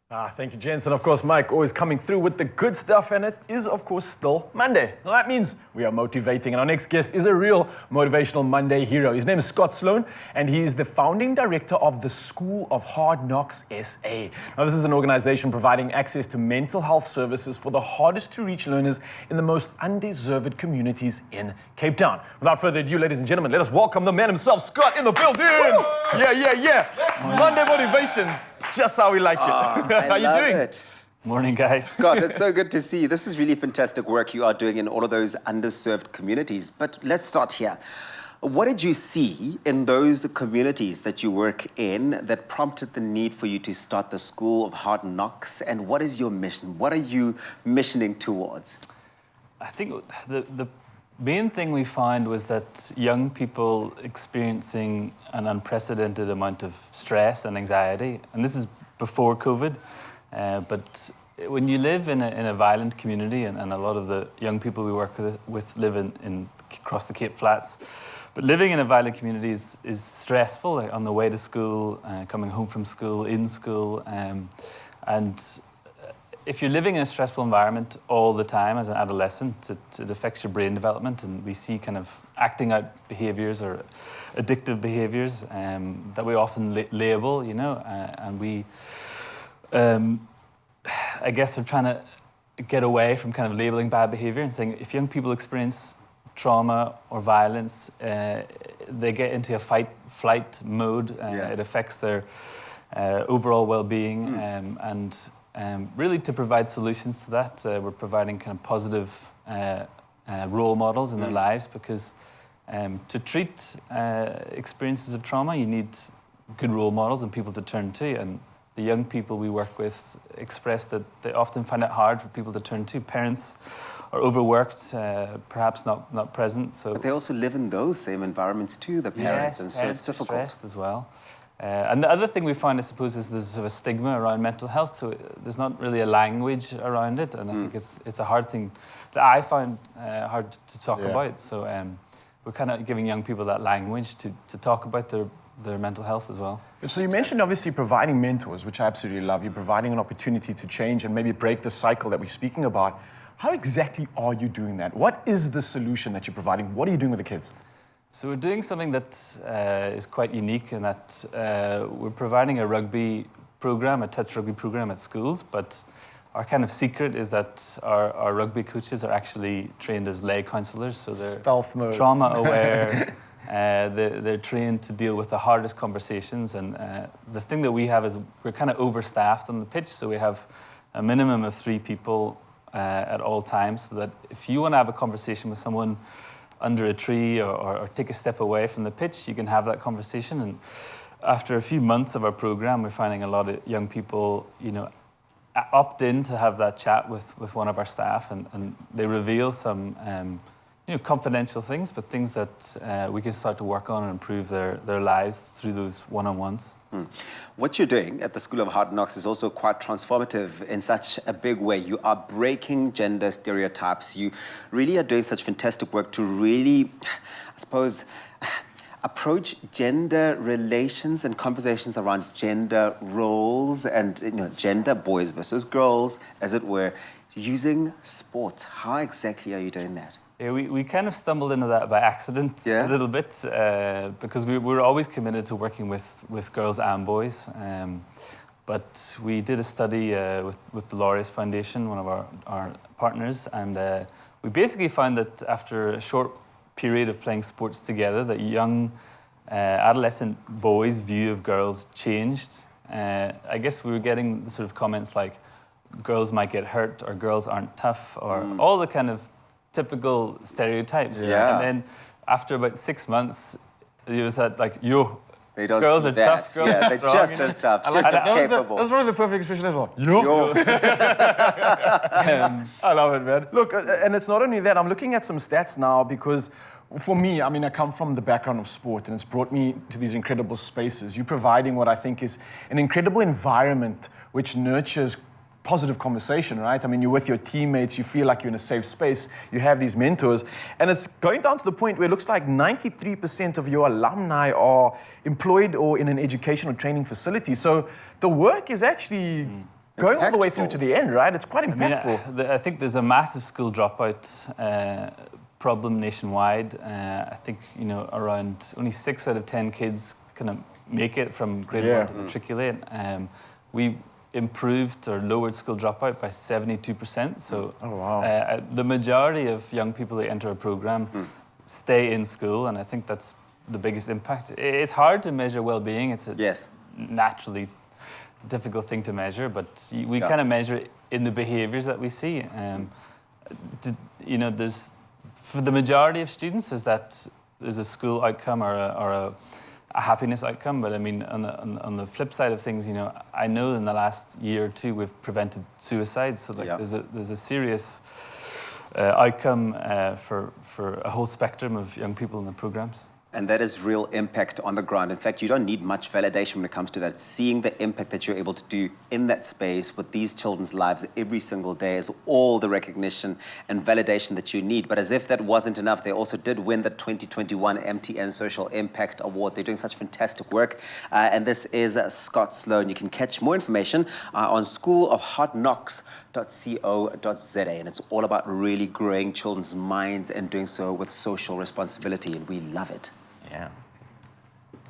Thank you, gents. And of course, Mike always coming through with the good stuff. And it is, of course, still Monday. Well, that means we are motivating. And our next guest is a real motivational Monday hero. His name is Scott Sloan, and he is the founding director of the School of Hard Knocks SA. Now, this is an organization providing access to mental health services for the hardest to reach learners in the most undeserved communities in Cape Town. Without further ado, ladies and gentlemen, let us welcome the man himself, Scott, in the building. Yeah. Monday motivation. Just how we like it. How you doing? It. Morning, guys. Scott, it's so good to see you. This is really fantastic work you are doing in all of those underserved communities. But let's start here. What did you see in those communities that you work in that prompted the need for you to start the School of Hard Knocks? And what is your mission? What are you missioning towards? I think the main thing we found was that young people experiencing an unprecedented amount of stress and anxiety, and this is before COVID, but when you live in a violent community, and a lot of the young people we work with live in across the Cape Flats, but living in a violent community is stressful, like on the way to school, coming home from school, in school, and if you're living in a stressful environment all the time as an adolescent, it affects your brain development, and we see kind of acting out behaviours or addictive behaviours that we often label, and we, I guess, are trying to get away from kind of labelling bad behaviour and saying if young people experience trauma or violence, they get into a fight-flight mode. It affects their overall well-being, and really, to provide solutions to that, we're providing kind of positive role models in their lives, because to treat experiences of trauma, you need good role models and people to turn to. And the young people we work with express that they often find it hard for people to turn to. Parents are overworked, perhaps not present. But they also live in those same environments too, the parents, and so it's difficult. Stressed as well. And the other thing we find, I suppose, is there's sort of a stigma around mental health, so there's not really a language around it, and I think it's a hard thing that I find hard to talk about. So we're kind of giving young people that language to talk about their mental health as well. So you mentioned obviously providing mentors, which I absolutely love. You're providing an opportunity to change and maybe break the cycle that we're speaking about. How exactly are you doing that? What is the solution that you're providing? What are you doing with the kids? So we're doing something that is quite unique in that we're providing a rugby program, a touch rugby program at schools, but our kind of secret is that our rugby coaches are actually trained as lay counsellors, so they're stealth mode, trauma aware. They're trained to deal with the hardest conversations, and the thing that we have is we're kind of overstaffed on the pitch, so we have a minimum of 3 people at all times, so that if you want to have a conversation with someone under a tree or take a step away from the pitch, you can have that conversation. And after a few months of our program, we're finding a lot of young people, opt in to have that chat with one of our staff, and they reveal some confidential things, but things that we can start to work on and improve their lives through those one-on-ones. What you're doing at the School of Hard Knocks is also quite transformative in such a big way. You are breaking gender stereotypes. You really are doing such fantastic work to really, I suppose, approach gender relations and conversations around gender roles and gender, boys versus girls, as it were, using sport. How exactly are you doing that? Yeah, we kind of stumbled into that by accident a little bit, because we were always committed to working with girls and boys. But we did a study with the Laureus Foundation, one of our partners, and we basically found that after a short period of playing sports together, that young adolescent boys' view of girls changed. I guess we were getting the sort of comments like, girls might get hurt, or girls aren't tough, or all the kind of typical stereotypes. And then after about 6 months, it was that like, girls are tough, girls are they're strong, just as tough, just as capable. That's probably the perfect expression as well. I love it, man. Look, and it's not only that, I'm looking at some stats now, because for me, I come from the background of sport, and it's brought me to these incredible spaces. You're providing what I think is an incredible environment which nurtures positive conversation, right? You're with your teammates, you feel like you're in a safe space, you have these mentors, and it's going down to the point where it looks like 93% of your alumni are employed or in an educational training facility. So the work is actually going all the way through to the end, right? It's quite I mean, impactful. I think there's a massive school dropout problem nationwide. I think, you know, around only 6 out of 10 kids kind of make it from grade 1 to matriculate. We improved or lowered school dropout by 72%. So the majority of young people that enter a program stay in school, and I think that's the biggest impact. It's hard to measure well-being. It's a naturally difficult thing to measure, but we kind of measure it in the behaviours that we see. You know, there's for the majority of students, there's a school outcome or a happiness outcome. But I mean, on the flip side of things, you know, I know in the last year or two we've prevented suicides. So like there's a serious outcome for a whole spectrum of young people in the programs. And that is real impact on the ground. In fact, you don't need much validation when it comes to that. Seeing the impact that you're able to do in that space with these children's lives every single day is all the recognition and validation that you need. But as if that wasn't enough, they also did win the 2021 MTN Social Impact Award. They're doing such fantastic work. And this is Scott Sloan. You can catch more information on schoolofhardknocks.co.za. And it's all about really growing children's minds and doing so with social responsibility. And we love it. Yeah.